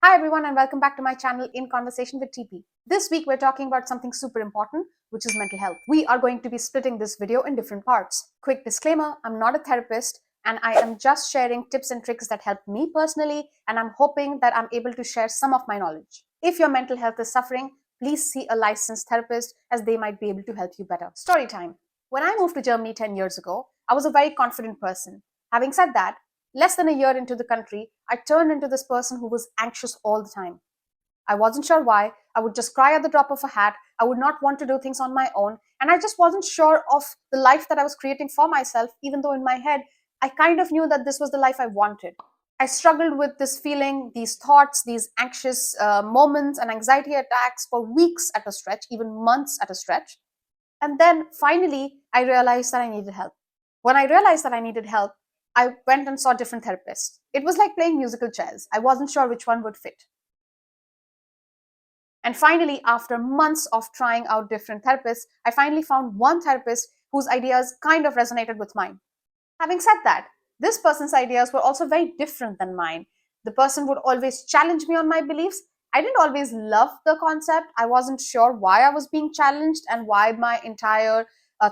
Hi everyone and welcome back to my channel In Conversation with TP. This week we're talking about something super important, which is mental health. We are going to be splitting this video in different parts. Quick disclaimer, I'm not a therapist and I am just sharing tips and tricks that help me personally, and I'm hoping that I'm able to share some of my knowledge. If your mental health is suffering, please see a licensed therapist as they might be able to help you better. Story time. When I moved to Germany 10 years ago, I was a very confident person. Having said that, less than a year into the country, I turned into this person who was anxious all the time. I wasn't sure why. I would just cry at the drop of a hat. I would not want to do things on my own. And I just wasn't sure of the life that I was creating for myself, even though in my head, I kind of knew that this was the life I wanted. I struggled with this feeling, these thoughts, these anxious moments and anxiety attacks for weeks at a stretch, even months at a stretch. And then finally, I realized that I needed help. When I realized that I needed help, I went and saw different therapists. It was like playing musical chairs. I wasn't sure which one would fit. And finally, after months of trying out different therapists, I finally found one therapist whose ideas kind of resonated with mine. Having said that, this person's ideas were also very different than mine. The person would always challenge me on my beliefs. I didn't always love the concept. I wasn't sure why I was being challenged and why my entire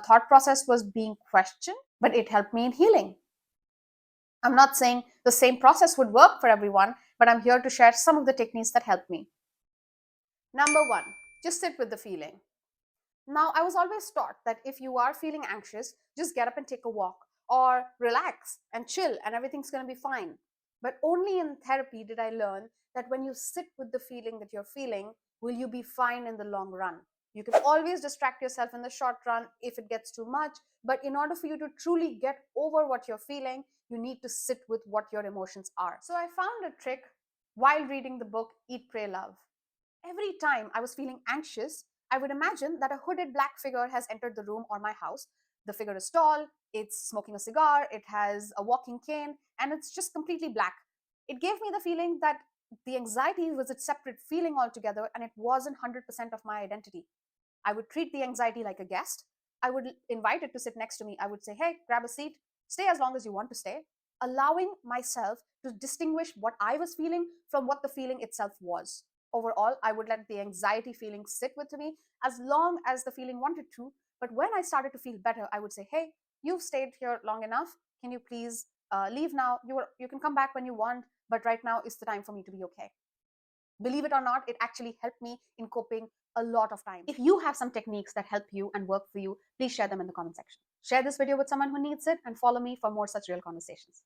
thought process was being questioned, but it helped me in healing. I'm not saying the same process would work for everyone, but I'm here to share some of the techniques that helped me. Number one, just sit with the feeling. Now, I was always taught that if you are feeling anxious, just get up and take a walk or relax and chill and everything's going to be fine. But only in therapy did I learn that when you sit with the feeling that you're feeling, will you be fine in the long run? You can always distract yourself in the short run if it gets too much, but in order for you to truly get over what you're feeling, you need to sit with what your emotions are. So I found a trick while reading the book Eat, Pray, Love. Every time I was feeling anxious, I would imagine that a hooded black figure has entered the room or my house. The figure is tall, it's smoking a cigar, it has a walking cane, and it's just completely black. It gave me the feeling that the anxiety was a separate feeling altogether and it wasn't 100% of my identity. I would treat the anxiety like a guest. I would invite it to sit next to me. I would say, hey, grab a seat, stay as long as you want to stay, allowing myself to distinguish what I was feeling from what the feeling itself was. Overall, I would let the anxiety feeling sit with me as long as the feeling wanted to. But when I started to feel better, I would say, hey, you've stayed here long enough. Can you please leave now? You can come back when you want, but right now is the time for me to be okay. Believe it or not, it actually helped me in coping a lot of time. If you have some techniques that help you and work for you, please share them in the comment section. Share this video with someone who needs it and follow me for more such real conversations.